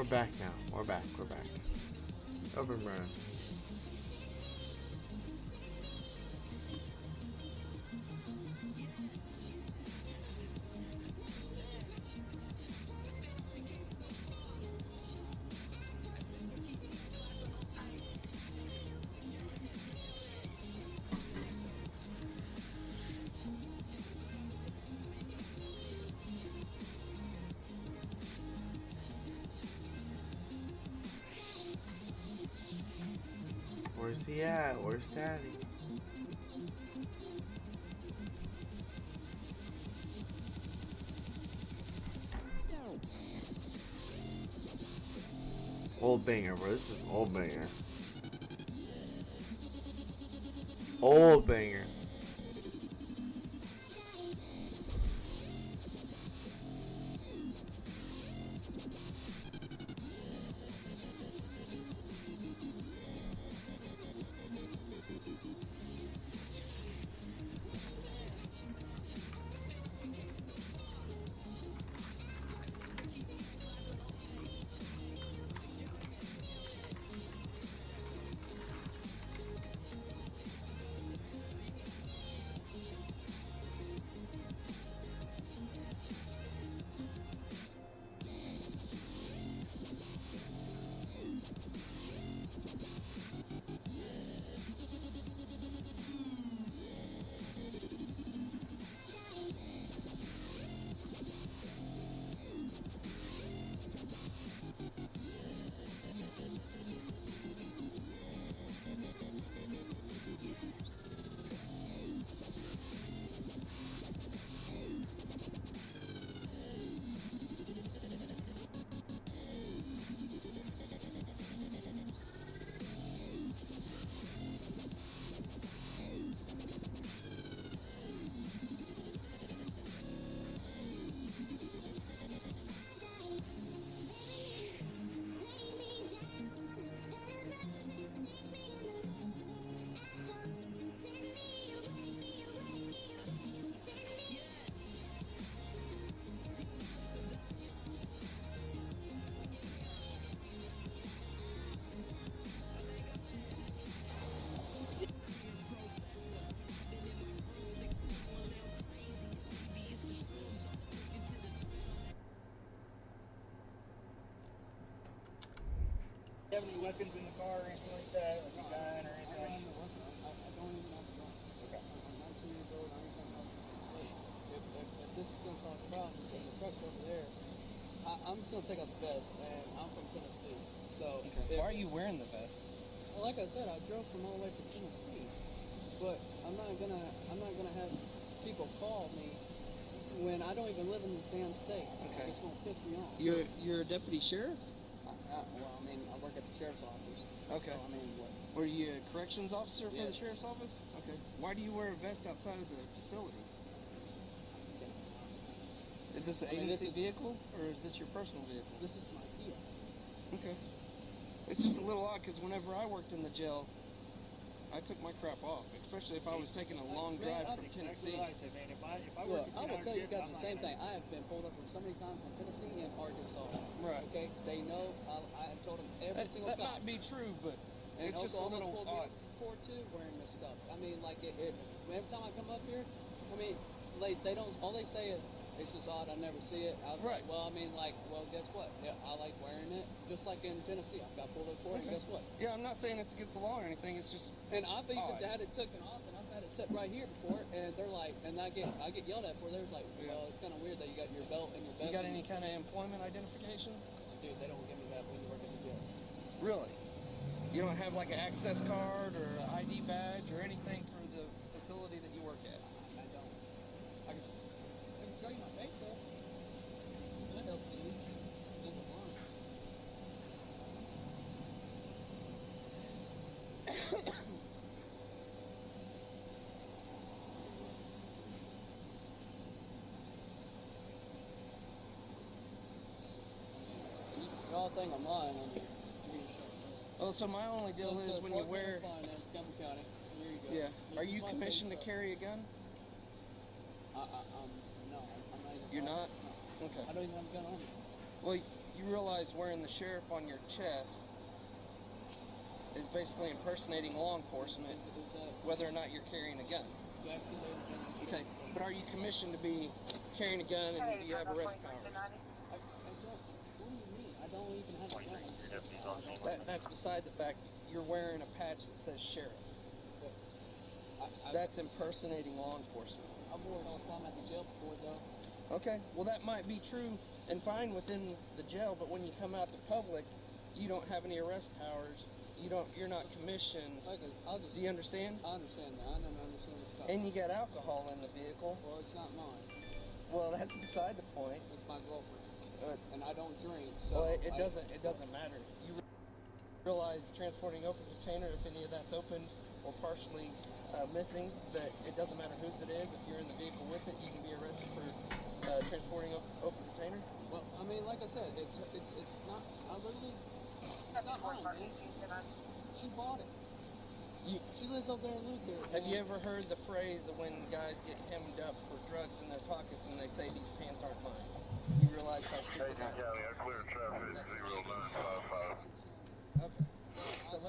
We're back now. We're back. We're back. Open burn. Where's he at? Where's Daddy? Old banger, bro. This is an old banger. Old banger. Do you have any weapons in the car or anything like that? Like a gun or anything? I don't even have a gun. Okay. I'm 19 years old. I ain't got nothing. If this is going to cause problems and the truck's over there, I'm just going to take out the vest. And I'm from Tennessee. So Why are you wearing the vest? Well, like I said, I drove from all the way from Tennessee. But I'm not gonna have people call me when I don't even live in this damn state. Okay. It's gonna piss me off. You're a deputy sheriff? Well, I mean, I work at the sheriff's office. Okay. So, I mean, what? Were you a corrections officer for the Yes. sheriff's office? Okay. Why do you wear a vest outside of the facility? Is this an agency vehicle or is this your personal vehicle? This is my Kia. Okay. It's just a little odd because whenever I worked in the jail, I took my crap off, especially if I was taking a long drive from Tennessee. That's what I said, man. If I Look, work at I will 10 tell you hours guys shift, the I'm same not thing. I have been pulled up so many times in Tennessee and Arkansas. Right. Okay? They know. I have told them every single That cop. might be true, but And it's just a Oklahoma's little pulled me odd. up before too wearing this stuff. I mean, like every time I come up here, I mean, they don't. All they say is it's just odd. I never see it. I was Right. like, well, I mean, like, well, guess what? Yeah, I like wearing it. Just like in Tennessee, I got pulled up for it. And guess what? Yeah, I'm not saying it's against the law or anything. It's just And I've even odd. had it taken off, and I've had it set right here before, and they're like, and I get yelled at for it. They're like, well, it's kind of weird that you got your belt and your vest. You got any kind of employment identification? Dude, they don't give me that when you work at the jail. Really? You don't have like an access card or an ID badge or anything for the facility that you work at? I don't. I can show you my face though. That helps you. Doesn't lie. You all think I'm lying on you. Oh, so my only deal is when you wear. Finance, Campbell County. Here you go. Yeah. This Are is you my commissioned to face, carry a gun? no, I'm not. Even You're not? No. Okay. I don't even have a gun on me. Well, you realize wearing the sheriff on your chest is basically impersonating law enforcement, Is that whether or not you're carrying a gun. Jackson, ladies and gentlemen? Okay, but are you commissioned to be carrying a gun and do you have arrest powers? I don't. What do you mean? I don't even have a gun. That's beside the fact. You're wearing a patch that says sheriff. I, That's impersonating law enforcement. I've worn it all the time at the jail before, though. Okay, well that might be true and fine within the jail, but when you come out to public, you don't have any arrest powers. You're not commissioned. Okay, Do you understand? I understand that. I don't understand what you're talking And you got alcohol in the vehicle. Well, it's not mine. Well, that's beside the point. It's my girlfriend. And I don't drink, Well, so... it doesn't matter. You realize transporting open container, if any of that's open or partially missing, that it doesn't matter whose it is. If you're in the vehicle with it, you can be arrested for transporting open container. Well, I mean, like I said, it's not... I literally... It's not mine, man. She bought it. She lives up there in Luther. Have you ever heard the phrase of when guys get hemmed up for drugs in their pockets and they say these pants aren't mine? You realize how stupid that is. I clear traffic 0955. Okay. So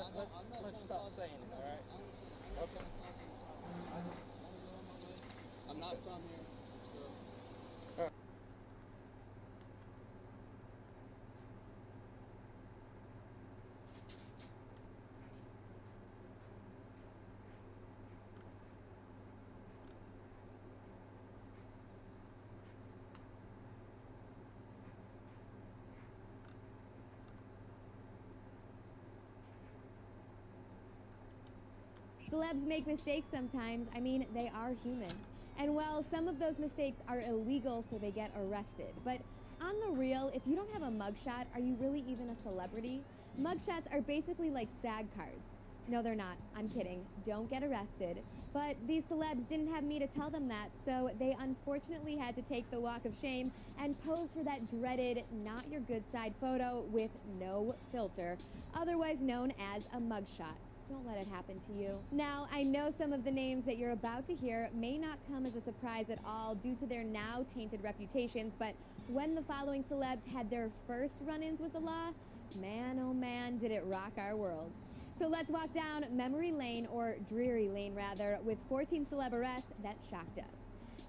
let's stop saying it, all right? Okay. I'm not from here, so... Celebs make mistakes sometimes. I mean, they are human. And while some of those mistakes are illegal, so they get arrested. But on the real, if you don't have a mugshot, are you really even a celebrity? Mugshots are basically like SAG cards. No, they're not. I'm kidding. Don't get arrested. But these celebs didn't have me to tell them that, so they unfortunately had to take the walk of shame and pose for that dreaded not your good side photo with no filter, otherwise known as a mugshot. Don't let it happen to you. Now, I know some of the names that you're about to hear may not come as a surprise at all due to their now tainted reputations, but when the following celebs had their first run-ins with the law, man, oh man, did it rock our worlds. So let's walk down memory lane, or dreary lane rather, with 14 celeb arrests that shocked us.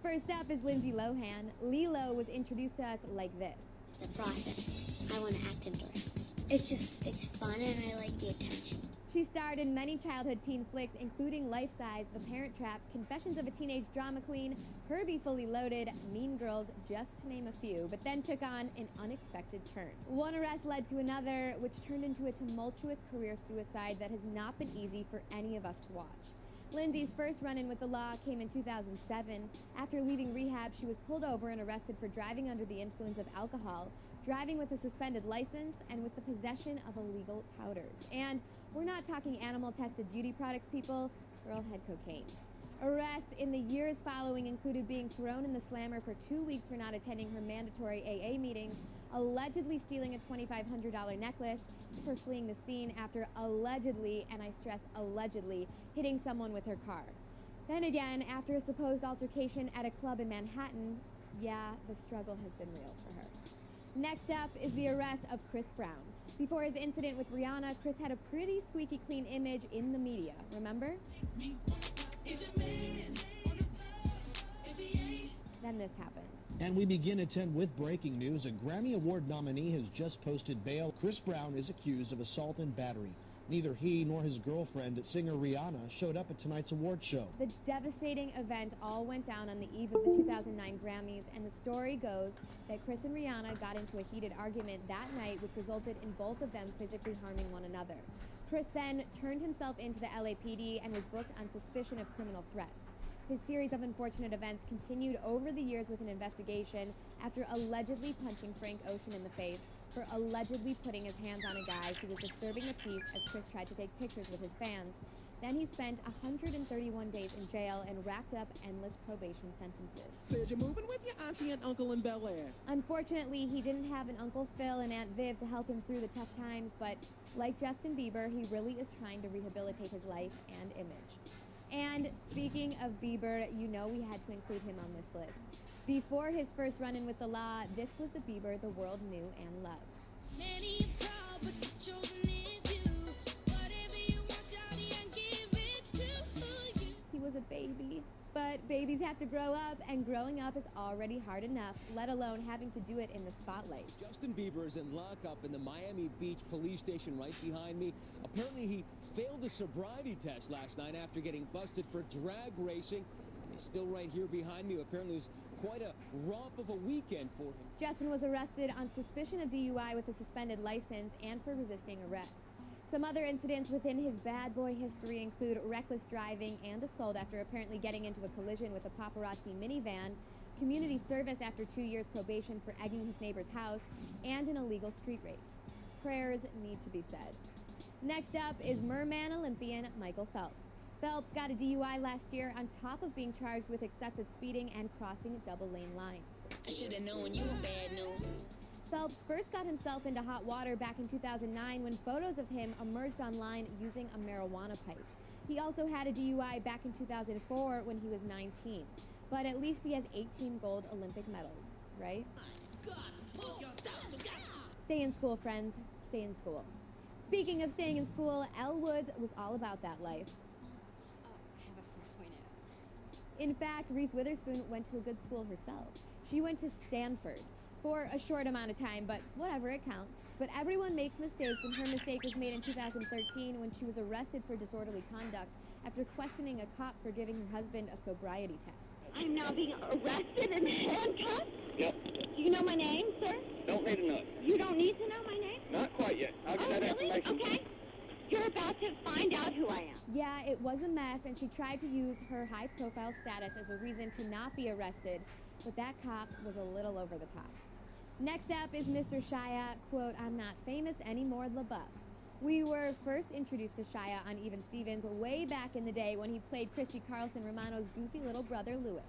First up is Lindsay Lohan. Lilo was introduced to us like this. It's a process. I want to act into it. It's fun and I like the attention. She starred in many childhood teen flicks, including Life Size, The Parent Trap, Confessions of a Teenage Drama Queen, Herbie Fully Loaded, Mean Girls, just to name a few, but then took on an unexpected turn. One arrest led to another, which turned into a tumultuous career suicide that has not been easy for any of us to watch. Lindsay's first run-in with the law came in 2007. After leaving rehab, she was pulled over and arrested for driving under the influence of alcohol, driving with a suspended license, and with the possession of illegal powders. And we're not talking animal-tested beauty products, people. Girl had cocaine. Arrests in the years following included being thrown in the slammer for 2 weeks for not attending her mandatory AA meetings, allegedly stealing a $2,500 necklace, for fleeing the scene after allegedly, and I stress allegedly, hitting someone with her car. Then again, after a supposed altercation at a club in Manhattan, yeah, the struggle has been real for her. Next up is the arrest of Chris Brown. Before his incident with Rihanna, Chris had a pretty squeaky clean image in the media, remember? Then this happened. And we begin at 10 with breaking news. A Grammy Award nominee has just posted bail. Chris Brown is accused of assault and battery. Neither he nor his girlfriend, singer Rihanna, showed up at tonight's award show. The devastating event all went down on the eve of the 2009 Grammys, and the story goes that Chris and Rihanna got into a heated argument that night, which resulted in both of them physically harming one another. Chris then turned himself into the LAPD and was booked on suspicion of criminal threats. His series of unfortunate events continued over the years with an investigation after allegedly punching Frank Ocean in the face for allegedly putting his hands on a guy who was disturbing the peace as Chris tried to take pictures with his fans. Then he spent 131 days in jail and racked up endless probation sentences. Said you're moving with your auntie and uncle in Bel Air. Unfortunately, he didn't have an Uncle Phil and Aunt Viv to help him through the tough times, but like Justin Bieber, he really is trying to rehabilitate his life and image. And speaking of Bieber, you know we had to include him on this list. Before his first run-in with the law, this was the Bieber the world knew and loved. He was a baby. But babies have to grow up, and growing up is already hard enough, let alone having to do it in the spotlight. Justin Bieber is in lockup in the Miami Beach police station right behind me. Apparently he failed a sobriety test last night after getting busted for drag racing. And he's still right here behind me. Apparently it was quite a romp of a weekend for him. Justin was arrested on suspicion of DUI with a suspended license and for resisting arrest. Some other incidents within his bad boy history include reckless driving and assault after apparently getting into a collision with a paparazzi minivan, community service after 2 years probation for egging his neighbor's house, and an illegal street race. Prayers need to be said. Next up is Merman Olympian Michael Phelps. Phelps got a DUI last year on top of being charged with excessive speeding and crossing double-lane lines. I should have known you were bad news. Phelps first got himself into hot water back in 2009 when photos of him emerged online using a marijuana pipe. He also had a DUI back in 2004 when he was 19. But at least he has 18 gold Olympic medals, right? Stay in school, friends. Stay in school. Speaking of staying in school, Elle Woods was all about that life. In fact, Reese Witherspoon went to a good school herself. She went to Stanford. For a short amount of time, but whatever, it counts. But everyone makes mistakes, and her mistake was made in 2013 when she was arrested for disorderly conduct after questioning a cop for giving her husband a sobriety test. I'm now being arrested and handcuffed? Yep. Do you know my name, sir? Don't need to know. You don't need to know my name? Not quite yet. I'll get that really? information. Okay. You're about to find out who I am. Yeah, it was a mess, and she tried to use her high-profile status as a reason to not be arrested, but that cop was a little over the top. Next up is Mr. Shia, quote, "I'm not famous anymore, LaBeouf." We were first introduced to Shia on Even Stevens way back in the day when he played Christy Carlson Romano's goofy little brother, Louis.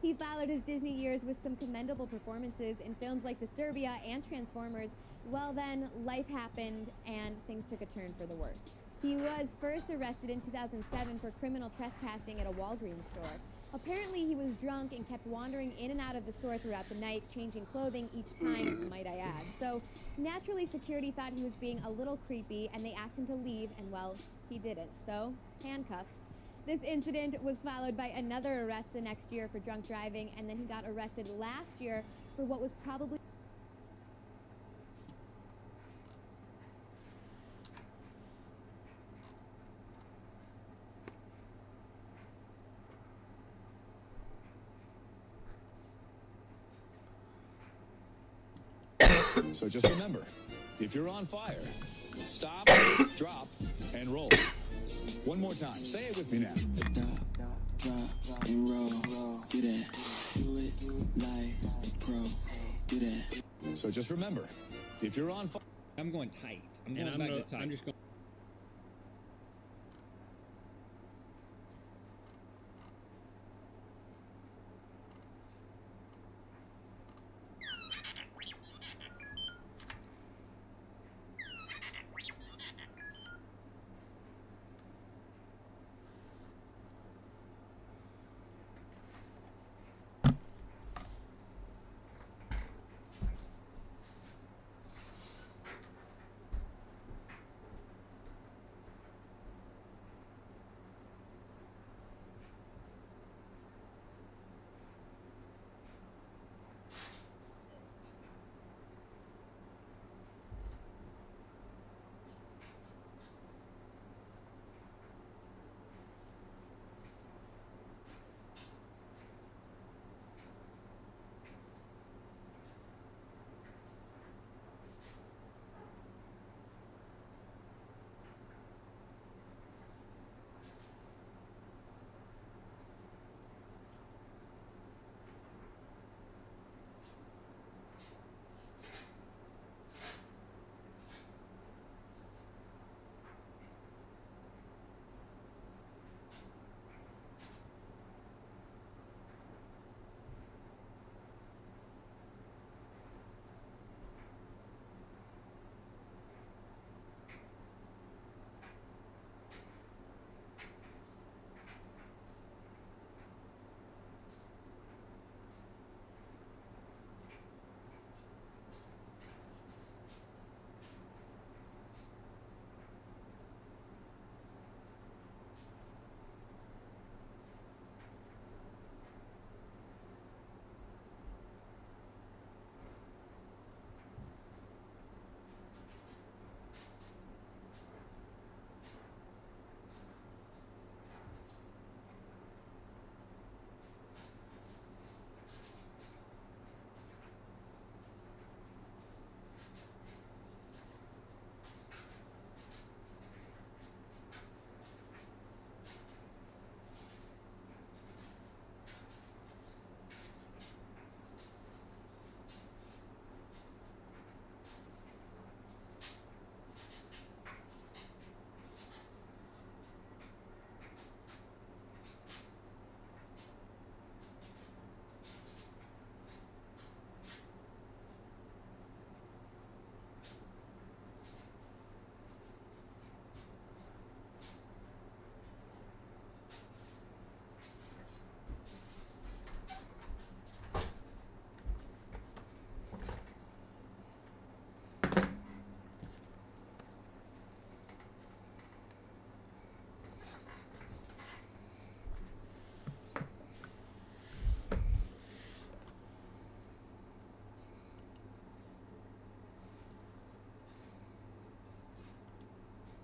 He followed his Disney years with some commendable performances in films like Disturbia and Transformers. Well then, life happened and things took a turn for the worse. He was first arrested in 2007 for criminal trespassing at a Walgreens store. Apparently he was drunk and kept wandering in and out of the store throughout the night, changing clothing each time, might I add. So naturally security thought he was being a little creepy and they asked him to leave, and well, he didn't. So, handcuffs. This incident was followed by another arrest the next year for drunk driving, and then he got arrested last year for what was probably So just remember, if you're on fire, stop, drop, and roll. One more time. Say it with me now. Stop, drop, and roll. Do that. Do it like a pro. Do that. So just remember, if you're on fire... I'm going tight. I'm going back to tight. I'm just going...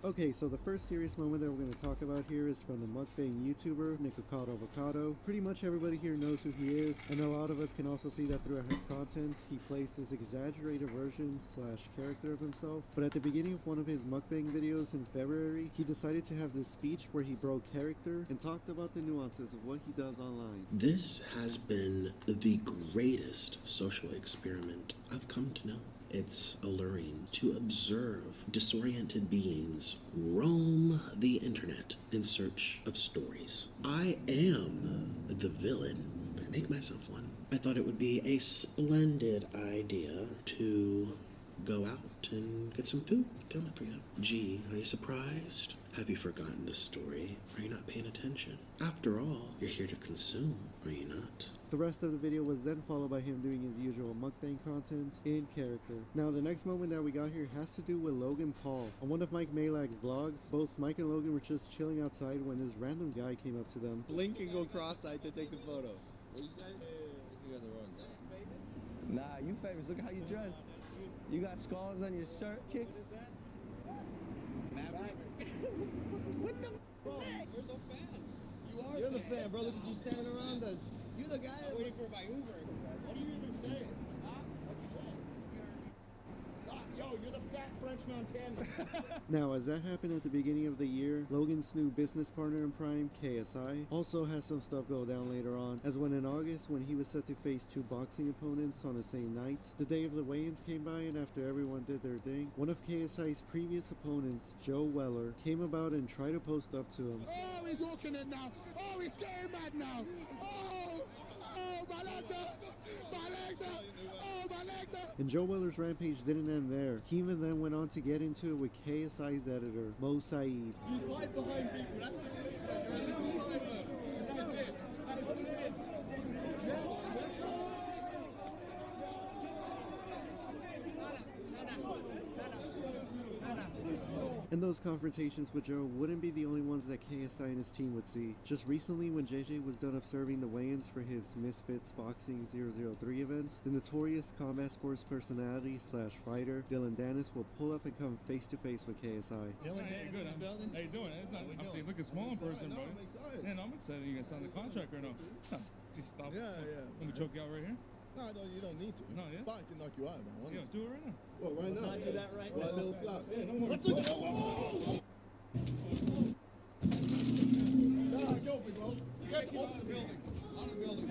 Okay, so the first serious moment that we're going to talk about here is from the mukbang YouTuber Nikocado Avocado. Pretty much everybody here knows who he is, and a lot of us can also see that throughout his content. He plays this exaggerated version / character of himself. But at the beginning of one of his mukbang videos in February, he decided to have this speech where he broke character and talked about the nuances of what he does online. This has been the greatest social experiment I've come to know. It's alluring to observe disoriented beings roam the internet in search of stories. I am the villain, but I make myself one. I thought it would be a splendid idea to go out and get some food. Film it for you. Gee, are you surprised? Have you forgotten the story? Are you not paying attention? After all, you're here to consume, are you not? The rest of the video was then followed by him doing his usual mukbang content in character. Now the next moment that we got here has to do with Logan Paul. On one of Mike Malak's vlogs, both Mike and Logan were just chilling outside when this random guy came up to them. Blink and go cross-eyed to take the photo. What you say? You got the wrong guy. Nah, you famous. Look at how you dress. You got scars on your shirt, kicks. Maverick. What the f***? You're the fan. You're the fan, bro. Look at you standing around us. You the guy that's waiting for my Uber. What do you even say? Huh? What you say? Yo, you're the fat French Montana. Now, as that happened at the beginning of the year, Logan's new business partner in crime, KSI, also has some stuff go down later on, as when in August, when he was set to face 2 boxing opponents on the same night, the day of the weigh-ins came by, and after everyone did their thing, one of KSI's previous opponents, Joe Weller, came about and tried to post up to him. Oh, he's walking in now. Oh, he's getting mad now. Oh, my leg up. My legs up. Oh, my legs up. And Joe Weller's rampage didn't end there. He even then went on to get into it with KSI's editor, Mo Saeed. You slide behind people. That's And those confrontations with Joe wouldn't be the only ones that KSI and his team would see. Just recently, when JJ was done observing the weigh-ins for his Misfits Boxing 003 event, the notorious combat sports personality / fighter Dylan Dennis will pull up and come face to face with KSI. Dylan Dennis in the building? How you doing? I'm looking small in person, bro. I'm excited. Yeah, no, I'm excited. You guys signed the contract right now. Just stop. Yeah. Let me choke you out right here. No, you don't need to. No, yeah? Fine, can knock you out, man. Yeah, do it right now. Well, right now? Let's not do that right now. Little stop. Yeah, no more. Let's look at it. Nah, go, big bro. Get off the building. On the building.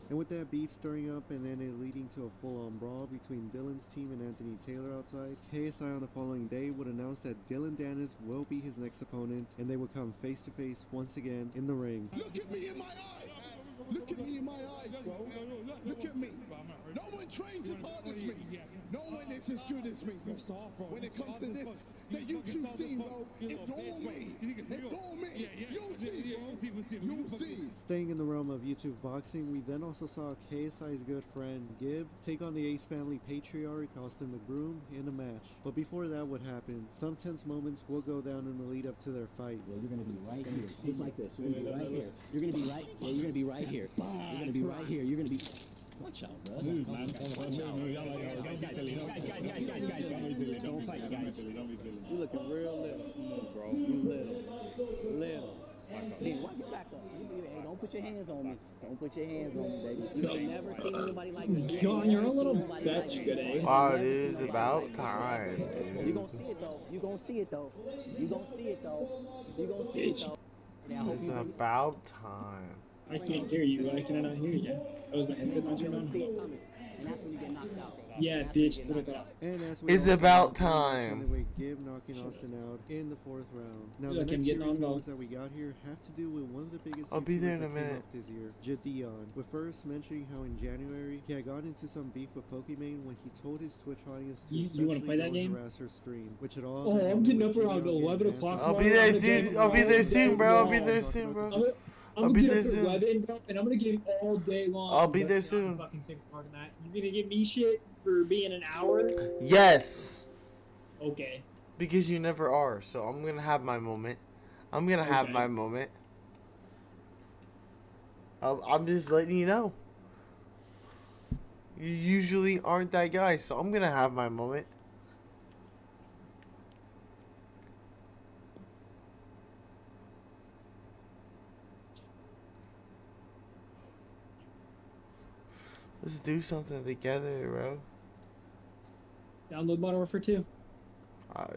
And with that beef stirring up and then it leading to a full-on brawl between Dylan's team and Anthony Taylor outside, KSI on the following day would announce that Dylan Dennis will be his next opponent, and they would come face to face once again in the ring. Look at me in my eyes! Look at me in my eyes, bro! Look at me! No one trains as hard as me! No one is as good as me! When it comes to this, the YouTube scene, bro, it's all me! It's all me! You'll see, bro! You'll see! Staying in the realm of YouTube boxing, we then also saw KSI's good friend Gib take on the Ace Family patriarch Austin McBroom in a match. But before that would happen, some tense moments will go down in the lead up to their fight. Well, you're going to be right here, just like this. You're going to be right here. You're going to be right. Yeah, you're going to be right here. You're going to be right here. You're going to be. Watch out, bro. Watch out. Guys. Don't fight, guys. You looking real little, bro. You little. Team, why you back up? Hey, don't put your hands on me. Don't put your hands on me, baby. You've never seen anybody like this. You're a little bitch today. Wow, it is about time. You're gonna see it though. You're gonna see it though. You're gonna see it though. You're gonna see it though. It's about time. I can't hear you. Why can I not hear you? Oh, is the headset not turned on? And that's when you get knocked out. Yeah, bitch. It's about time. With Gib knocking Austin out in the 4th round. Now the next series moments that we got here have to do with one of the biggest I'll be there in a that minute. came up this year, Jadion. With first mentioning how in January he had gotten into some beef with Pokimane when he told his Twitch audience to you want to play that game? harass her stream, which at all. Oh, I'm getting up around 11 o'clock. I'll be there soon. I'll be there soon, bro. I'll be there soon, bro. I'll be there soon. 11, bro, and I'm gonna game all day long. I'll be there soon. Fucking 6 o'clock in that. You gonna give me shit? for being an hour? Yes. Okay. Because you never are, so I'm gonna have my moment. I'm gonna have Okay. my moment. I'm just letting you know. You usually aren't that guy, so I'm gonna have my moment. Let's do something together, bro. Download Modern Warfare 2.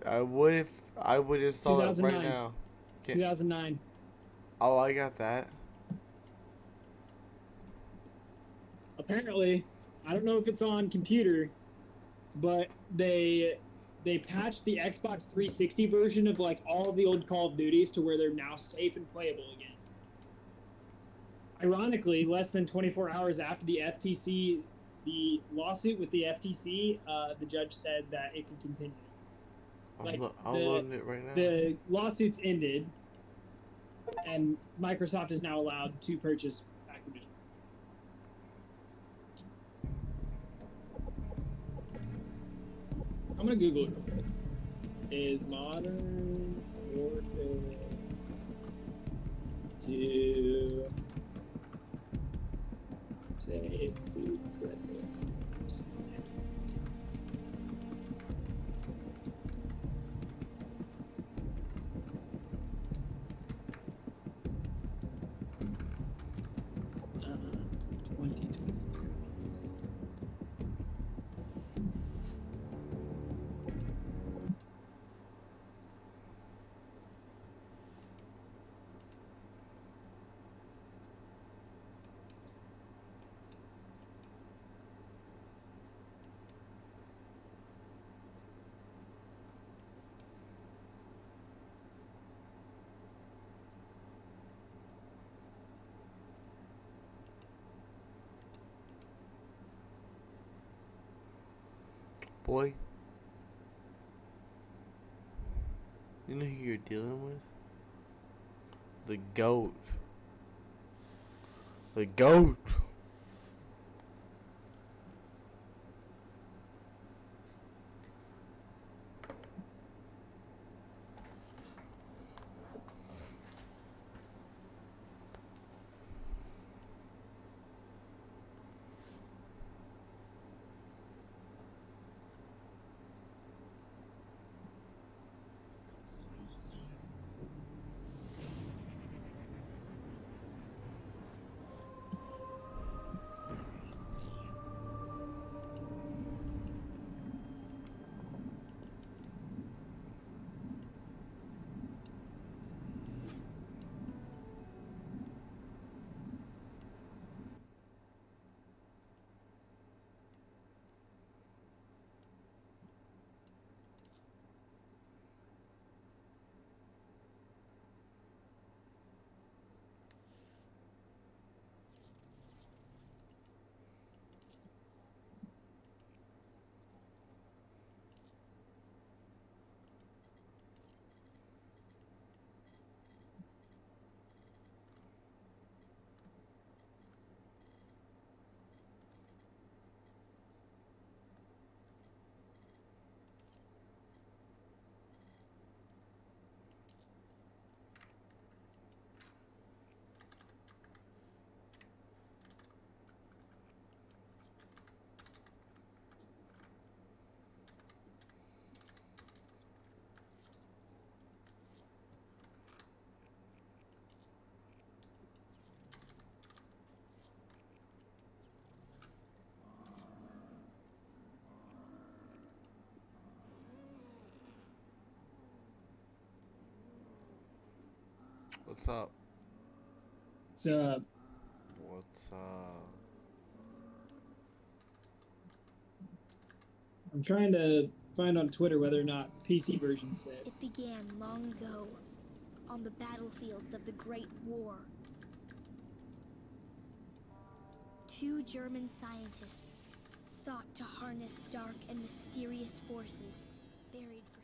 I would if I would install it right 2009. now. 2009. Oh, I got that. Apparently, I don't know if it's on computer, but they patched the Xbox 360 version of like all of the old Call of Duties to where they're now safe and playable again. Ironically, less than 24 hours after the lawsuit with the FTC, the judge said that it can continue. I'm loading it right now. The lawsuits ended, and Microsoft is now allowed to purchase Activision. I'm gonna Google it real quick. Is Modern Warfare 2 safe to play? Boy, you know who you're dealing with? The GOAT. The GOAT. What's up? What's up? What's up? I'm trying to find on Twitter whether or not PC version said. It began long ago, on the battlefields of the Great War. 2 German scientists sought to harness dark and mysterious forces buried for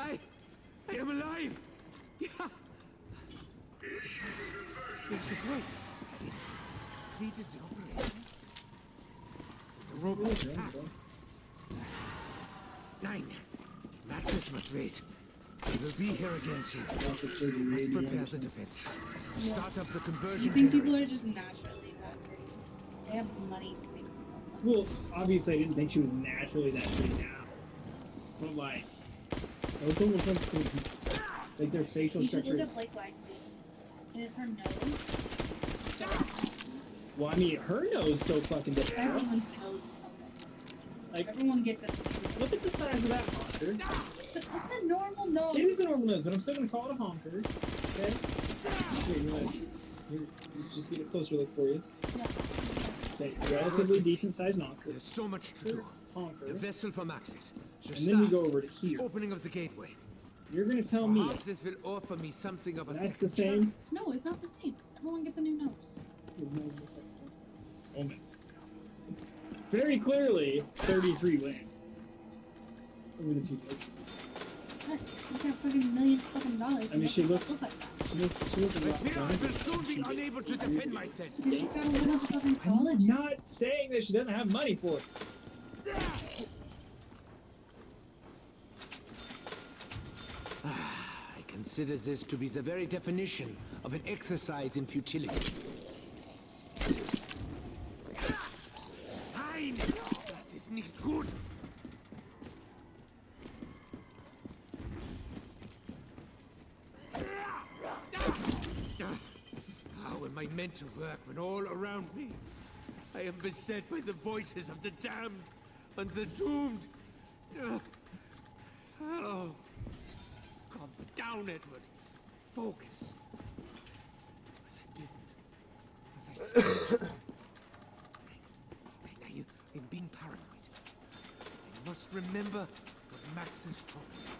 I am alive! Yeah! It's a break. Completed the operation. The robot attacked. 9. Maxis must wait. They will be here again soon. Must prepare the defenses. Start up the conversion You think people are generators. just naturally that great? They have money to make themselves Well, obviously I didn't think she was naturally that great now. But like, those almost like their facial You should structure look is... at Blake Lively. And her nose. Well, I mean, her nose is so fucking different. Everyone's nose is so different. Like, everyone gets it. Look at the size of that honker. It's a normal nose. It is a normal nose, but I'm still gonna call it a honker. Okay? Here, just get a closer look for you. Yeah. Okay, relatively decent sized honker. There's so much to do. Honker. The vessel for Maxis. And then you go over to here. Opening of the gateway. You're gonna tell me Perhaps this will offer me something of a that's second the same. chance. No, it's not the same. Everyone gets a new nose. Oh man. Very clearly, 33 wins. Over the two folks. Heck, she's got fucking $1,000,000 fucking dollars. I mean, she looks look like that. she looks a I lot fear I younger. will soon be unable to defend myself. Because she's got a whole bunch of fucking I'm college. not saying that she doesn't have money for it. I consider this to be the very definition of an exercise in futility. Nein! Das ist nicht gut! How am I meant to work when all around me I am beset by the voices of the damned and the doomed? Oh. Calm down, Edward. Focus. Was I bitten? Was I scared? I'm being paranoid. I must remember what Max has told me.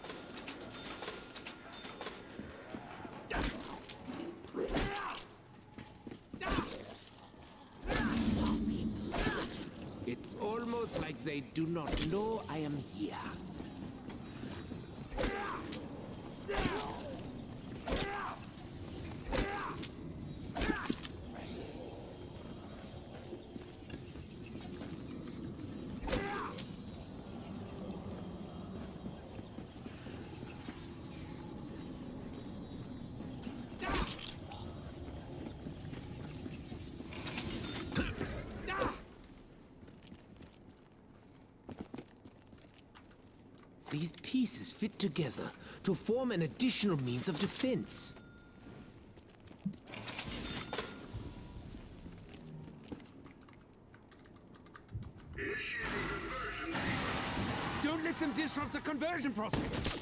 It's almost like they do not know I am here. These pieces fit together to form an additional means of defense. Don't let them disrupt the conversion process.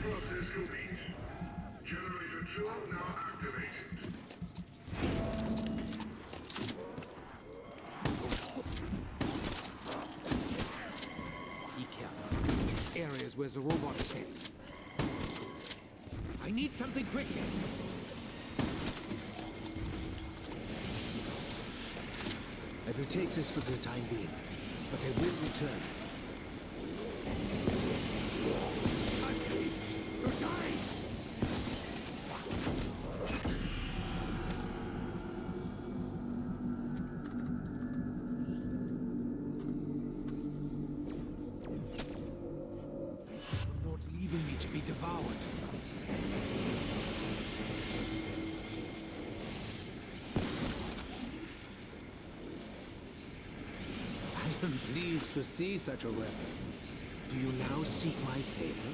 Process complete. Generator 2 now activated. Be careful. This area is where the robot sits. I need something quick here. I will take this for the time being, but I will return. You're dying! You're not leaving me to be devoured. I am pleased to see such a weapon. Do you now seek my favor?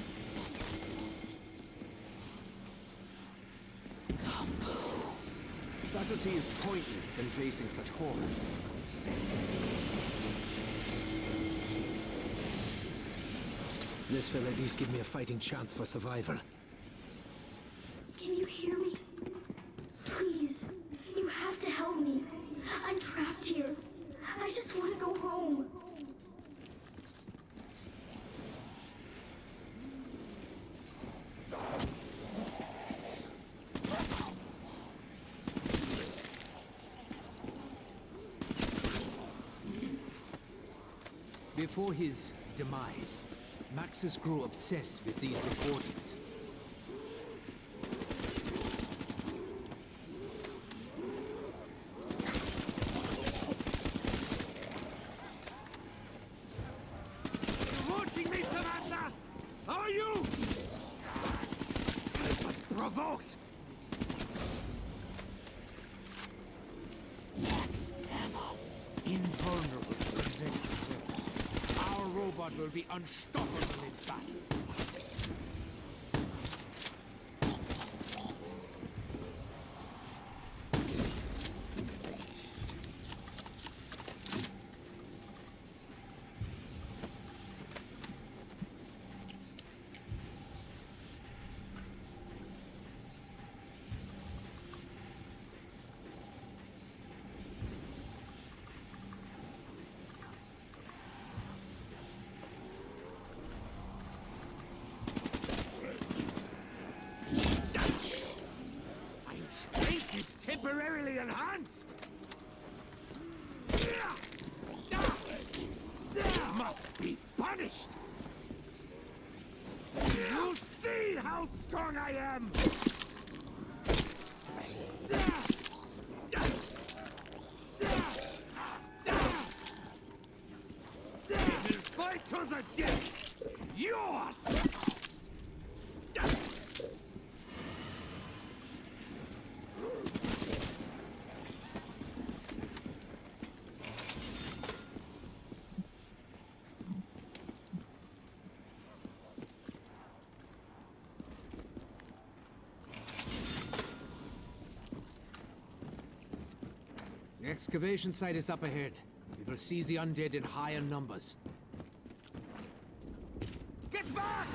Subtlety is pointless when facing such horrors. This will at least give me a fighting chance for survival. Can you hear me? Please, you have to help me. I'm trapped here. I just want to go home. Before his demise, Maxis grew obsessed with these recordings. You're watching me, Samantha! Are you? I was provoked! Max ammo. Invulnerable to conventional weapons. Our robot will be unstoppable in battle. It's temporarily enhanced! Must be punished! You'll see how strong I am! We will fight to the death! Yours! The excavation site is up ahead. We will see the undead in higher numbers. Get back!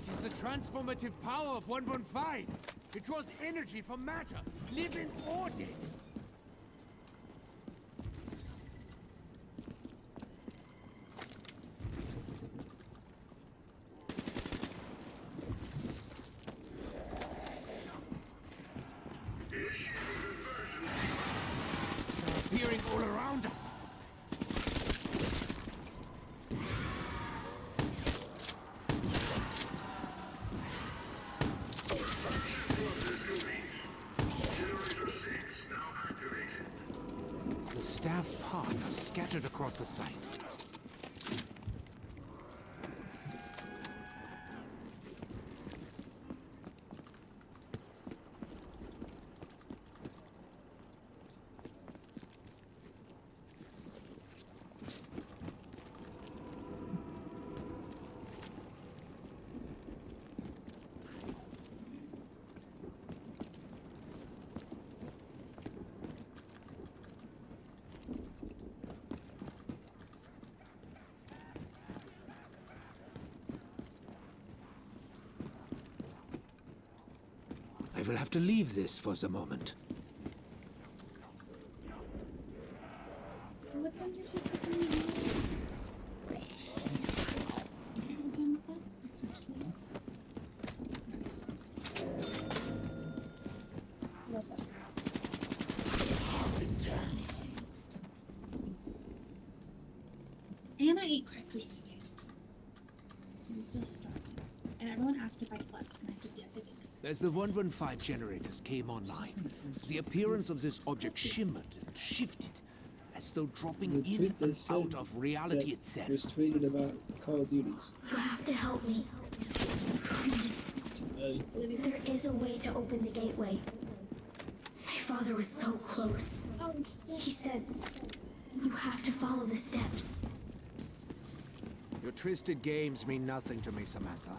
It is the transformative power of 115. It draws energy from matter, living or dead. They're appearing all around us. The staff parts are scattered across the site. I will have to leave this for the moment. What time did she put them in? What time was that? Love that. And I ate crackers today. I'm still starving. And everyone asked if I slept, and I said yes, I did. As the 115 generators came online, the appearance of this object shimmered and shifted, as though dropping in and out of reality itself. There's tweeted about Call of Duties. You have to help me. Please. There is a way to open the gateway. My father was so close. He said, you have to follow the steps. Your twisted games mean nothing to me, Samantha.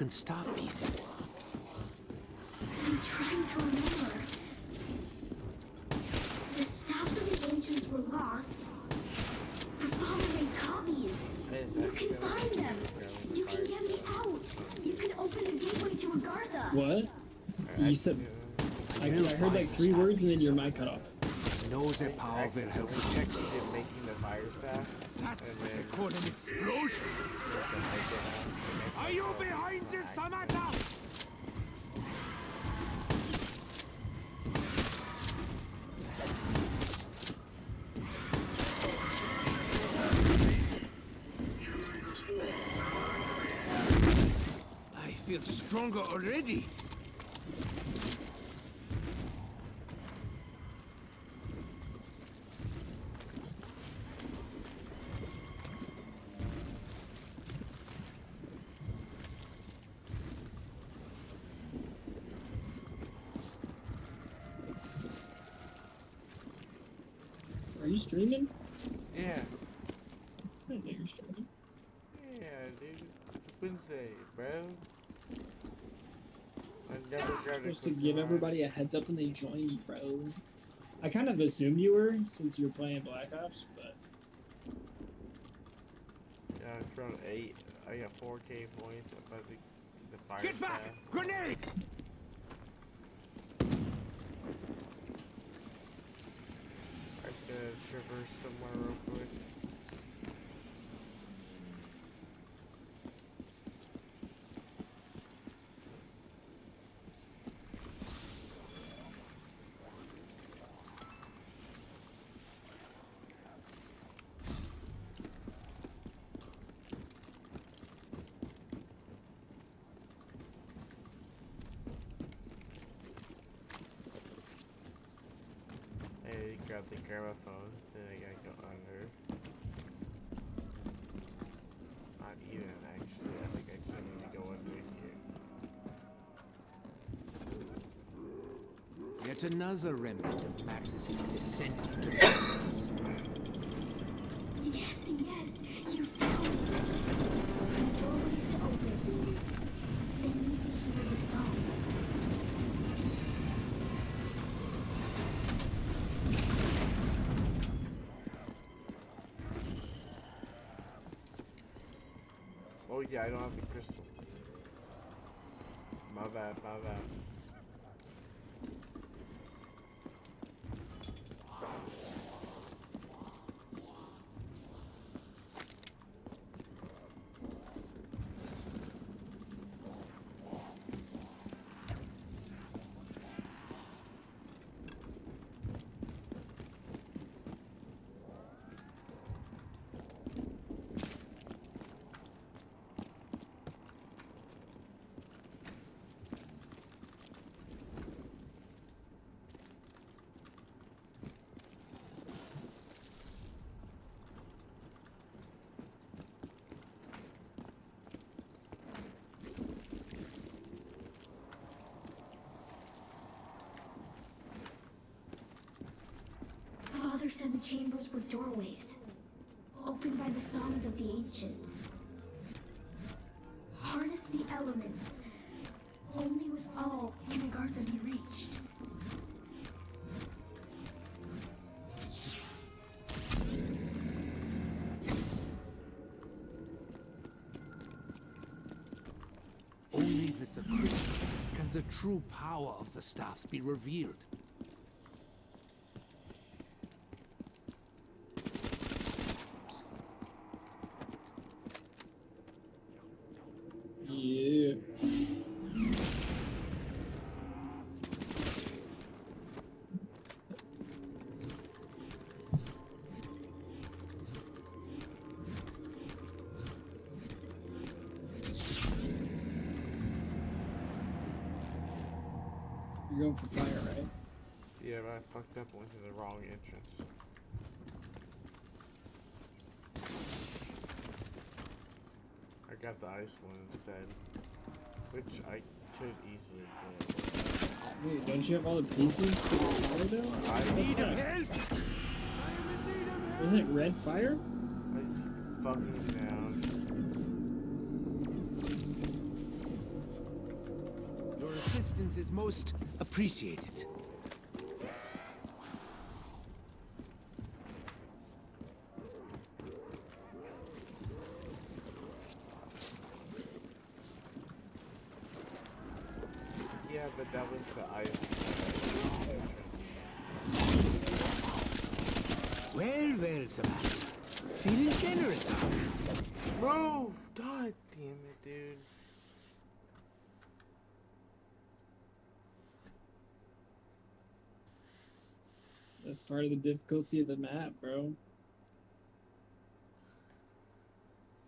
broken star pieces. I'm trying to remember. The staffs of the ancients were lost. Your father made copies. You can find them. You can get me out. You can open the gateway to Agartha. What? You said... I heard like 3 words and then your mic cut off. Knows their power will help protect you. Making the fire staff. That's what they call an explosion. Are you behind this, Samantha? I feel stronger already. Are you streaming? Yeah. I didn't know you're streaming. Yeah, dude. It's Wednesday, bro. I never grabbed Supposed to give everybody a heads up when they join, bro. I kind of assumed you were, since you were playing Black Ops, but... Yeah, I'm around 8. I got 4K points about the fire Get back! staff. Grenade! I just gotta traverse somewhere real quick. Hey, grab my phone, then I gotta go under. Not even, actually. I think I just need to go under here. Yet another remnant of Maxis's descent into darkness. Yes, you found it. The doorways to open. They need to hear the songs. Oh yeah, I don't have the crystal. My bad, my bad. Father said the chambers were doorways, opened by the songs of the ancients. Harness the elements. Only with all can Agartha be reached. Only with the crystal can the true power of the staffs be revealed. Yeah. You're going for fire, right? Yeah, but I fucked up, went to the wrong entrance. I got the ice one instead, which I could easily get. Wait, don't you have all the pieces for the fire though? I Need help! Isn't it red fire? I just fucking down. assistance is most appreciated. Yeah, but that was the ice. Well, Samantha. Feeling generous, huh? Move! God damn it, dude. That's part of the difficulty of the map, bro.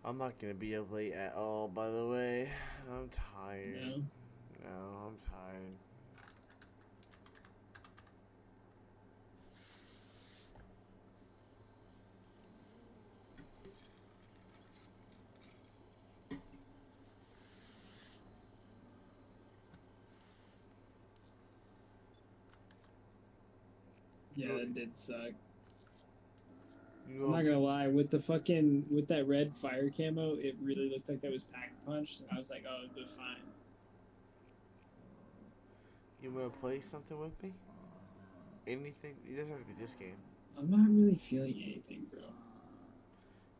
I'm not gonna be up late at all, by the way. I'm tired. No. No, I'm tired. Yeah, it did suck. You I'm not gonna lie, with that red fire camo, it really looked like that was pack punched, and I was like, oh, it'll be fine. You wanna play something with me? Anything? It doesn't have to be this game. I'm not really feeling anything, bro.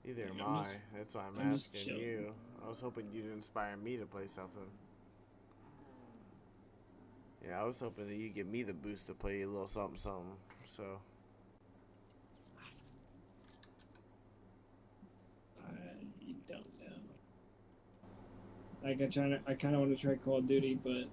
Neither am I'm I. just- That's why I'm just asking chilling. you. I was hoping you'd inspire me to play something. Yeah, I was hoping that you'd give me the boost to play a little something, something. So. I don't know. Like I kind of want to try Call of Duty, but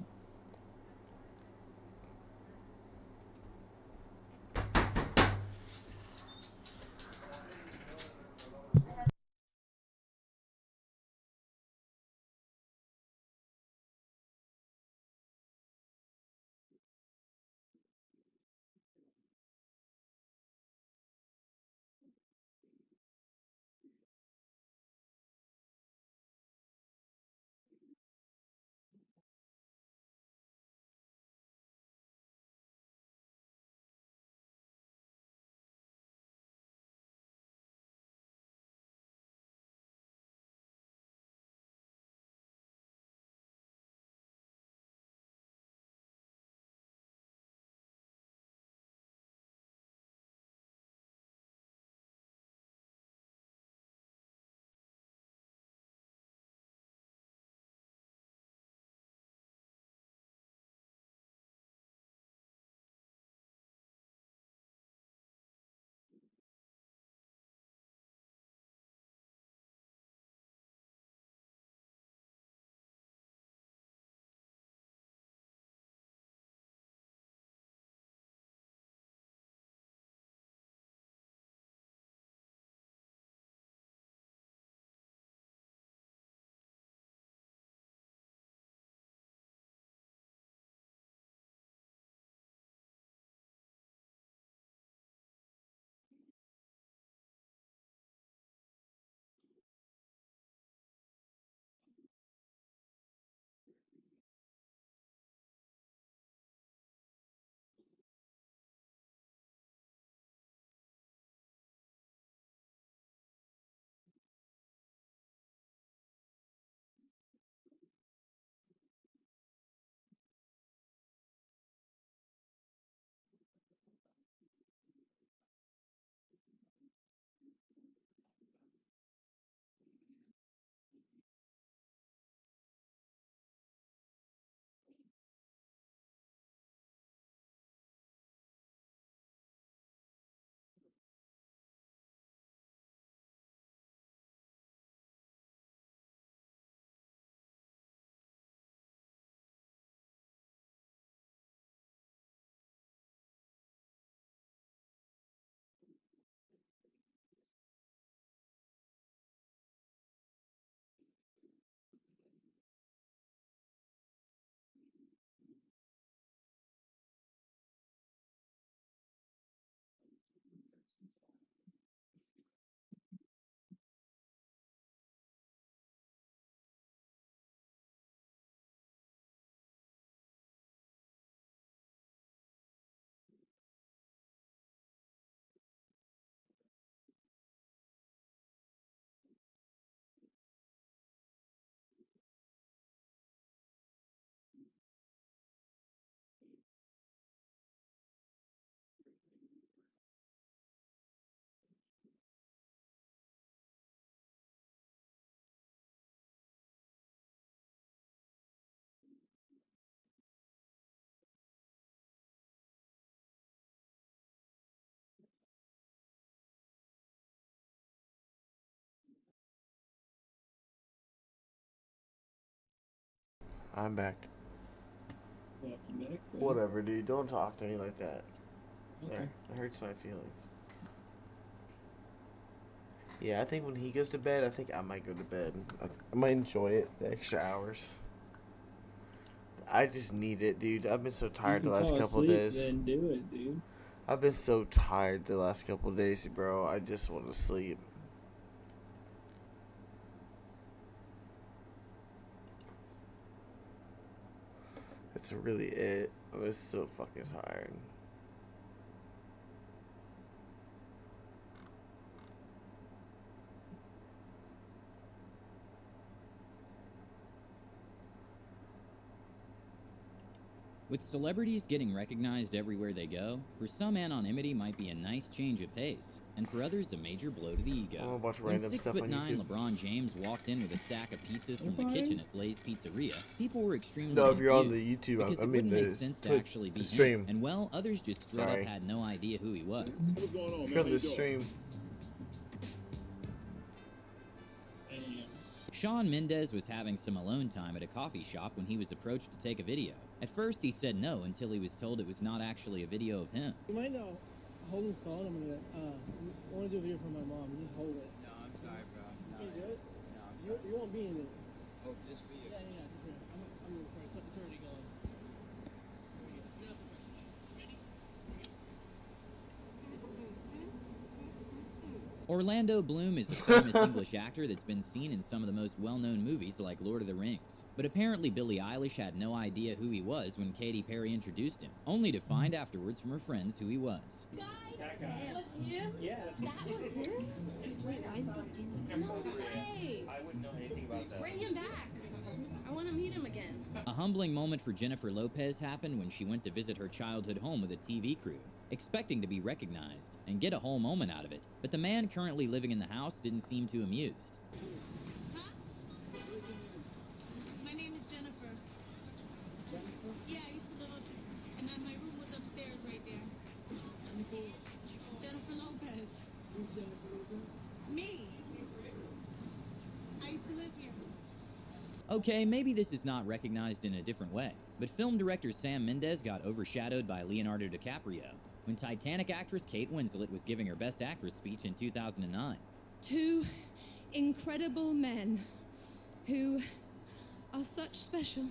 I'm back. Welcome back, buddy. Whatever, dude. Don't talk to me like that. Okay. There, it hurts my feelings. Yeah, I think when he goes to bed, I think I might go to bed. I might enjoy it, the extra hours. I just need it, dude. I've been so tired the last couple of days. Then do it, dude. I've been so tired the last couple of days, bro. I just want to sleep. That's really it. I was so fucking tired. With celebrities getting recognized everywhere they go, for some anonymity might be a nice change of pace, and for others a major blow to the ego. I'm gonna watch When random stuff on 6'9" YouTube. LeBron James walked in with a stack of pizzas from the kitchen at Blaze Pizzeria, people were extremely No, if you're on the confused, YouTube, because I it mean wouldn't the make sense to Twitch, actually be the stream. him, and well, others just straight Sorry. up had no idea who he was. What's going on, If man? you're on How the you doing? stream. Shawn Mendes was having some alone time at a coffee shop when he was approached to take a video. At first, he said no until he was told it was not actually a video of him. You mind hold this phone? I'm gonna I want to do a video for my mom. Just hold it. No, I'm sorry, bro. No, You do it? No, I'm sorry. You won't be in it. Oh, just for you. Yeah. Just for you. I'm recording. It's already going. You don't have to watch it. Ready? Orlando Bloom is a famous English actor that's been seen in some of the most well-known movies like Lord of the Rings. But apparently Billie Eilish had no idea who he was when Katy Perry introduced him, only to find afterwards from her friends who he was. That was him? Yeah. That was him? Why is he so skinny? No way! I wouldn't know anything about that. Bring him back. I want to meet him again. A humbling moment for Jennifer Lopez happened when she went to visit her childhood home with a TV crew, expecting to be recognized and get a whole moment out of it. But the man currently living in the house didn't seem too amused. Huh? My name is Jennifer. Yeah, I used to live up, and my room was upstairs right there. Jennifer Lopez. Who's Jennifer Lopez? Me. I used to live here. Okay, maybe this is not recognized in a different way, but film director Sam Mendes got overshadowed by Leonardo DiCaprio when Titanic actress Kate Winslet was giving her Best Actress speech in 2009. Two incredible men who are such special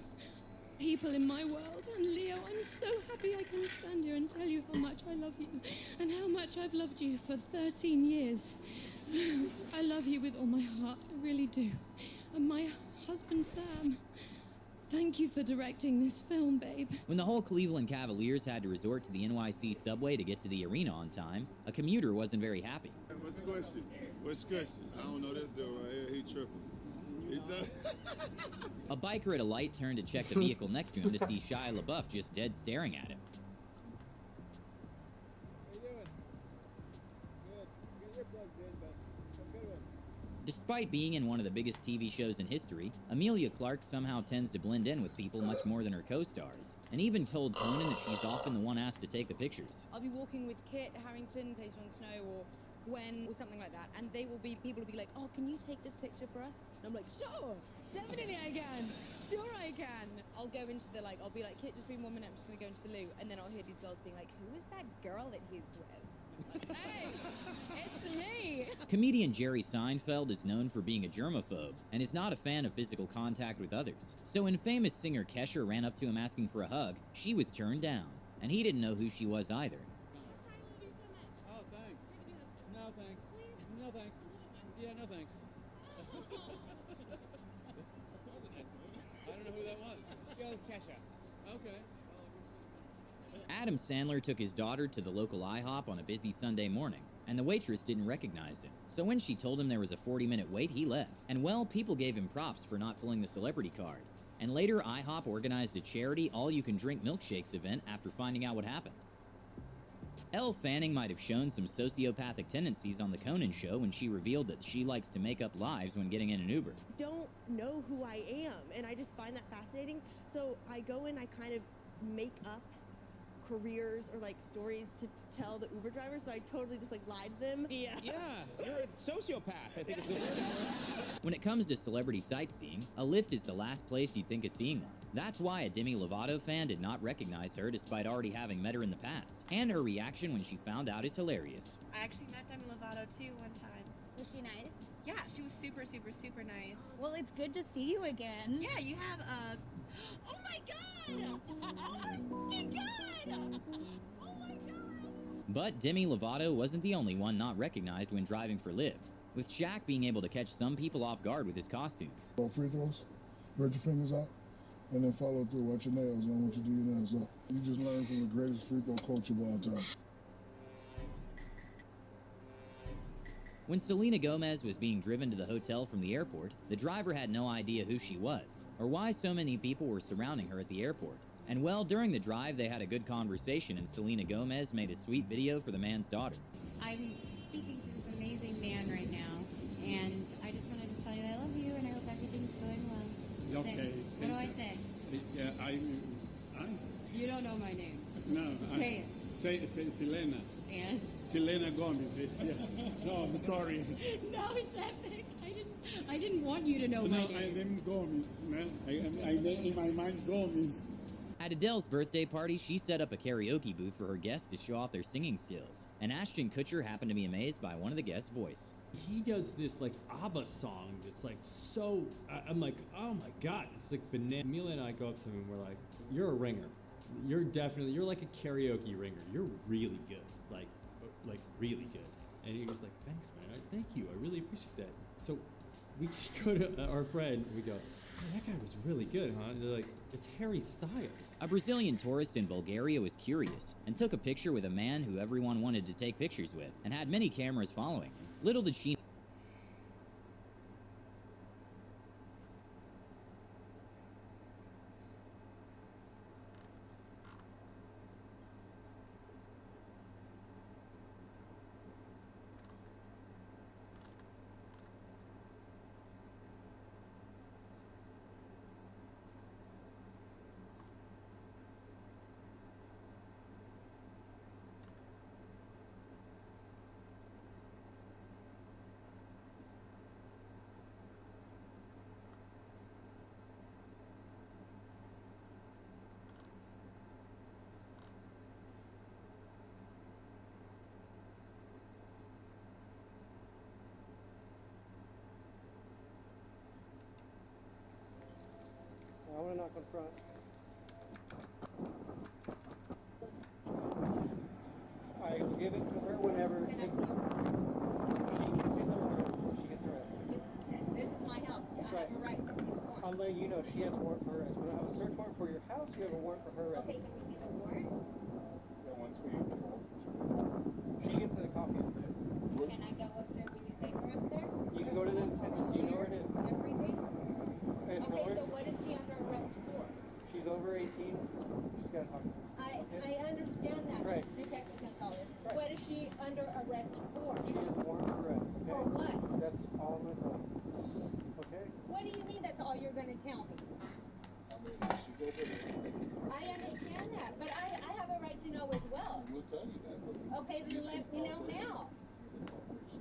people in my world. And Leo, I'm so happy I can stand here and tell you how much I love you and how much I've loved you for 13 years. I love you with all my heart, I really do. And my husband Sam, thank you for directing this film, babe. When the whole Cleveland Cavaliers had to resort to the NYC subway to get to the arena on time, a commuter wasn't very happy. What's the question? What's the question? I don't know this dude right here. He tripping. He done. A biker at a light turned to check the vehicle next to him to see Shia LaBeouf just dead staring at him. How you doing? Good. Good earplugs in, but some good ones. Despite being in one of the biggest TV shows in history, Amelia Clark somehow tends to blend in with people much more than her co-stars, and even told Conan that she's often the one asked to take the pictures. I'll be walking with Kit Harington, Paige on Snow, or Gwen, or something like that, and people will be like, oh, can you take this picture for us? And I'm like, sure, definitely I can, sure I can. I'll go into the, I'll be like, Kit, just be 1 minute, I'm just gonna go into the loo, and then I'll hear these girls being like, who is that girl that he's with? Like, hey, it's me. Comedian Jerry Seinfeld is known for being a germaphobe and is not a fan of physical contact with others. So when famous singer Kesha ran up to him asking for a hug, she was turned down, and he didn't know who she was either. Oh, thanks. No, thanks. No, thanks. Yeah, no, thanks. I don't know who that was. Yeah, it was Kesha. Okay. Adam Sandler took his daughter to the local IHOP on a busy Sunday morning, and the waitress didn't recognize him. So when she told him there was a 40-minute wait, he left. And well, people gave him props for not pulling the celebrity card. And later, IHOP organized a charity all-you-can-drink milkshakes event after finding out what happened. Elle Fanning might have shown some sociopathic tendencies on the Conan show when she revealed that she likes to make up lies when getting in an Uber. Don't know who I am, and I just find that fascinating. So I go in, I kind of make up careers or like stories to tell the Uber drivers, so I totally just like lied to them. Yeah, you're a sociopath. I think it's the word. When it comes to celebrity sightseeing, a lift is the last place you'd think of seeing one. That's why a Demi Lovato fan did not recognize her despite already having met her in the past. And her reaction when she found out is hilarious. I actually met Demi Lovato too one time. Was she nice? Yeah, she was super, super, super nice. Well, it's good to see you again. Yeah, you have a... Oh my god! Oh my god! Oh my god! But Demi Lovato wasn't the only one not recognized when driving for Lyft, with Shaq being able to catch some people off guard with his costumes. Free throws, spread your fingers out, and then follow through. Watch your nails. I don't want you to do your nails up. You just learned from the greatest free throw coach of all time. When Selena Gomez was being driven to the hotel from the airport, the driver had no idea who she was, or why so many people were surrounding her at the airport. And well, during the drive, they had a good conversation, and Selena Gomez made a sweet video for the man's daughter. I'm speaking to this amazing man right now, and I just wanted to tell you I love you, and I hope everything's going well. Okay. What do I say? Yeah, I. You don't know my name. No. Say it. Say Selena. And? Selena Gomez. Yeah. No, I'm sorry. No, it's epic. I didn't want you to know my name. No, I named Gomez, man. I named in my mind Gomez. At Adele's birthday party, she set up a karaoke booth for her guests to show off their singing skills, and Ashton Kutcher happened to be amazed by one of the guests' voice. He does this like ABBA song that's like so, I'm like, oh my god, it's like banana. Amelia and I go up to him and we're like, you're a ringer. You're like a karaoke ringer. You're really good, like really good. And he was like, thanks man, thank you, I really appreciate that. So we just go to our friend and we go, hey, that guy was really good, huh? And they're like, it's Harry Styles. A Brazilian tourist in Bulgaria was curious and took a picture with a man who everyone wanted to take pictures with and had many cameras following him. Little did she I want to knock on front. I will give it to her whenever. She can see the warrant when she gets arrested. This is my house. I have a right to see the warrant. I'm letting you know she has a warrant for her arrest. We don't have a search warrant for your house. You have a warrant for her arrest. Okay, can we see the warrant? Yeah, once we she gets a copy of it. Can I go up there when you take her up there? You can go to the detention. Do you know where it is? Everything? Okay, So what is she under arrest for? She's over 18. She's got a copy. I understand that, Right. Detective Gonzalez. Right. What is she under arrest for? She has a warrant for arrest. Okay? For what? That's all I'm going to tell you. Okay? What do you mean that's all you're going to tell me? I mean, she's over there. I understand that, but I have a right to know as well. We'll tell you that. Okay, then let me know now.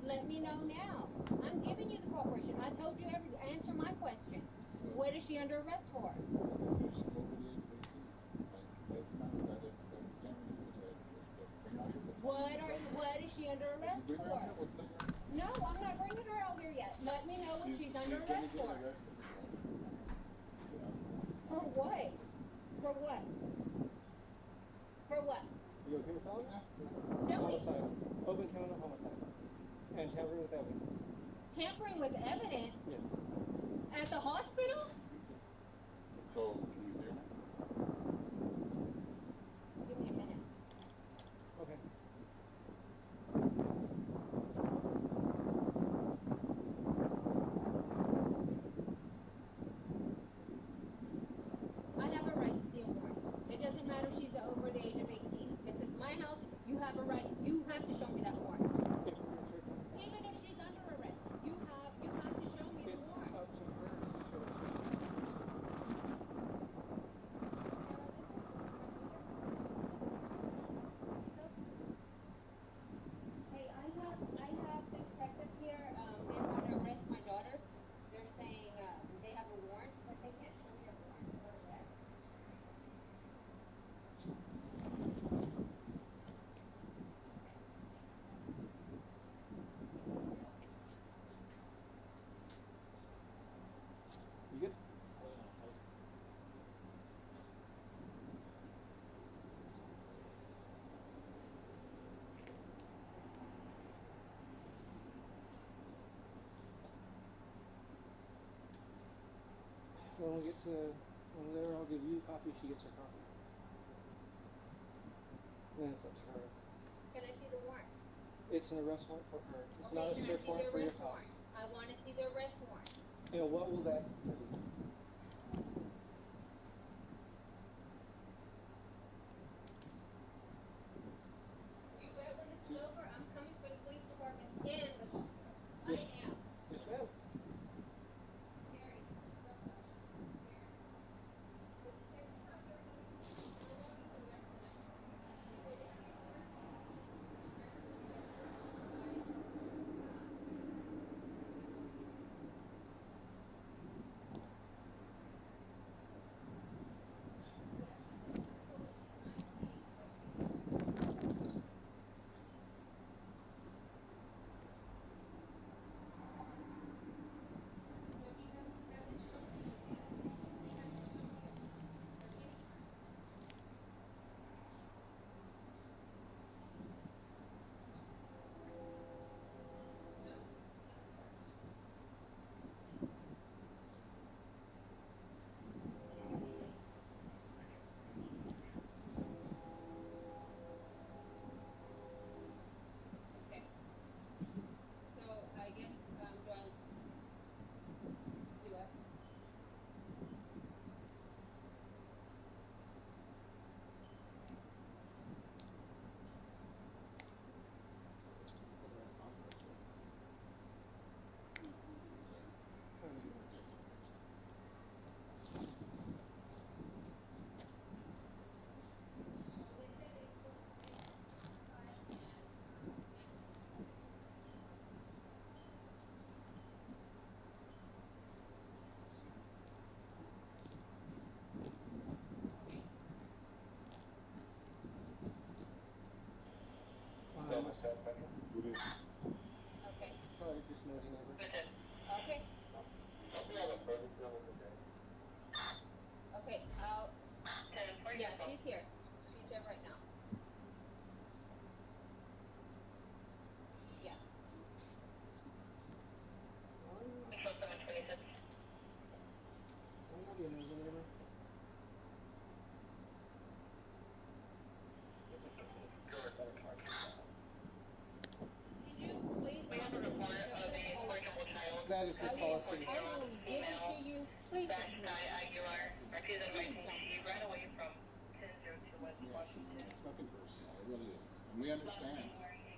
Let me know now. I'm giving you the cooperation. I told you answer my question. What is she under arrest for? What is she under arrest for? No, I'm not bringing her out here yet. Let me know what she's under arrest for. For what? For what? For what? You okay with felons? Tell me. Homicide. Open count of homicide. And tampering with evidence. Tampering with evidence? Yeah. At the hospital? So, can you say that? Give me a minute. Okay. I have a right to see a warrant. It doesn't matter if she's over the age of 18. This is my house. You have a right. You have to show me that warrant. Even if she's under arrest, you have to show me the warrant. When we get to when there, I'll give you a copy. She gets her copy. Then it's up to her. Can I see the warrant? It's an arrest warrant for her. It's Okay, not a can I search see warrant the for your arrest house. warrant? I want to see the arrest warrant. And what will that prove? You right when this is over, I'm coming for the police department and the hospital. I Yes. am. Yes, ma'am. Okay. So I guess do I do it? Okay. Probably just nosy neighbor. Okay. Okay, yeah, she's here. She's here right now. Yeah. I'm not being nosy neighbor. Could you please let me know That is his policy. I will give it to you. Please don't. Please don't. It's nothing personal, it really is. And we understand,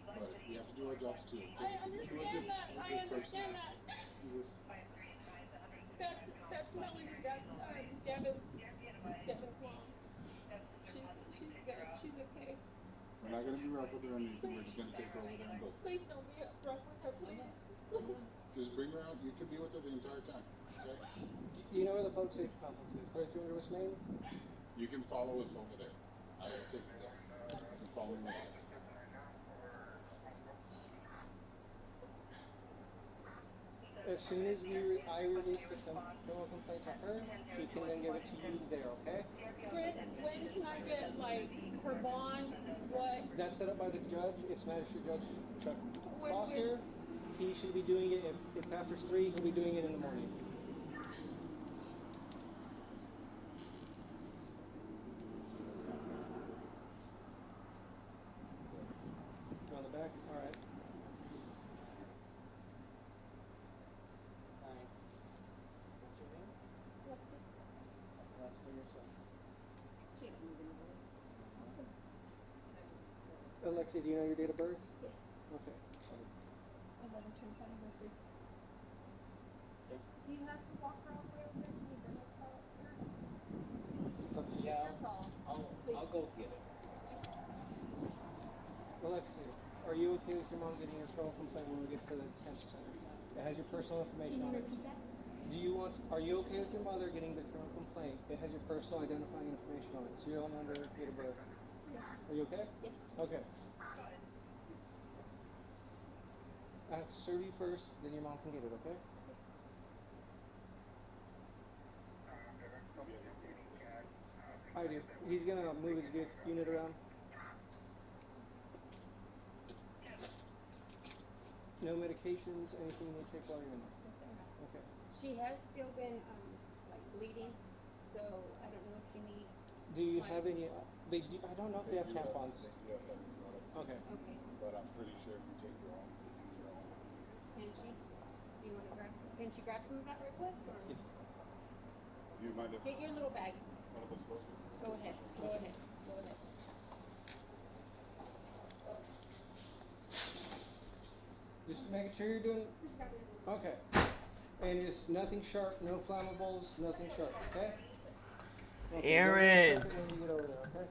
but we have to do our jobs too. I understand that. I understand that. Who's this? That's Melanie. That's Devin's mom. She's good. She's okay. We're not gonna be rough with her or anything, we're just gonna take her over there and book. Please don't be rough with her, please. Just bring her out, you can be with her the entire time, okay? You know where the public safety complex is? 33 under West Main? You can follow us over there. I will take you there. You can follow me along. As soon as I release the criminal complaint to her, she can then give it to you there, okay? When can I get like her bond? What? That's set up by the judge. It's Magistrate Judge Chuck When- Foster. He should be doing it, if it's after 3, he'll be doing it in the morning. On the back? Alright. Fine. What's your name? Lexi. That's for your son. She didn't even know. Alexia, do you know your date of birth? Yes. Okay. 11/25 birthday. Do you have to walk her all the way over there? Can you bring her car over here? It's up to you. That's all. Just please. I'll go get it. Alexia, are you okay with your mom getting your criminal complaint when we get to the detention center? It has your personal information on it. Are you okay with your mother getting the criminal complaint? It has your personal identifying information on it. Serial number, date of birth. Yes. Are you okay? Yes. Okay. I have to serve you first, then your mom can get it, okay? I do. He's gonna move his unit around. No medications, anything you need to take while you're in there? No, sir. Okay. She has still been like bleeding, so I don't know if she needs. Do you have any? I don't know if they have tampons. Okay. Okay. But I'm pretty sure if you take your own, Can she? Do you want to grab some? Can she grab some of that real quick? Or? you mind if Get your little bag. one of us goes? Go ahead. Go ahead. Go ahead. Just making sure you're doing. Just grab it. Okay. And just nothing sharp, no flammables, nothing sharp. Okay. Okay, Aaron. when you get over there, okay?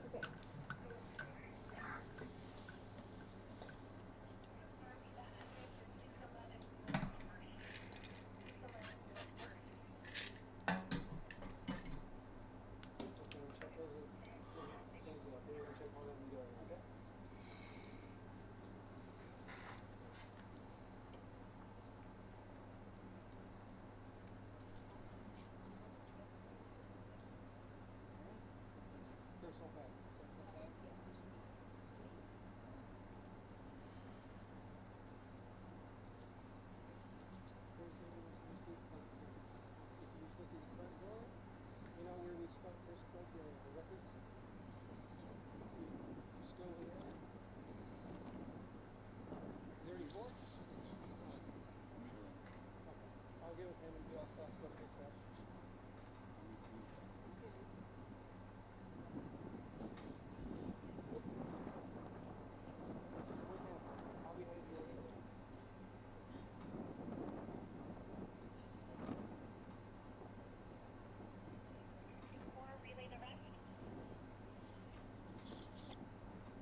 Personal bags. If you just go to the front door, you know where we first spoke the records? If you just go over there. There you go. Okay. I'll get with him and do all stuff, go to dispatch. I'll be headed your way.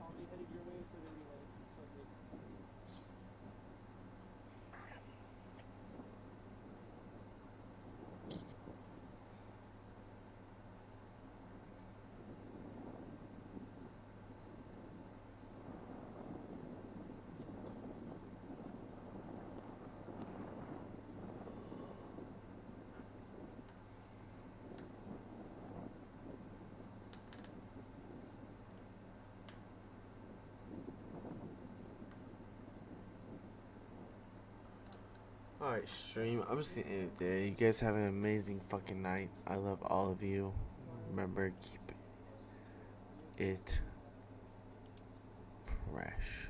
I'll be headed your way for the relay. Okay. Alright, stream. I'm just gonna end it there. You guys have an amazing fucking night. I love all of you. Remember, keep it fresh.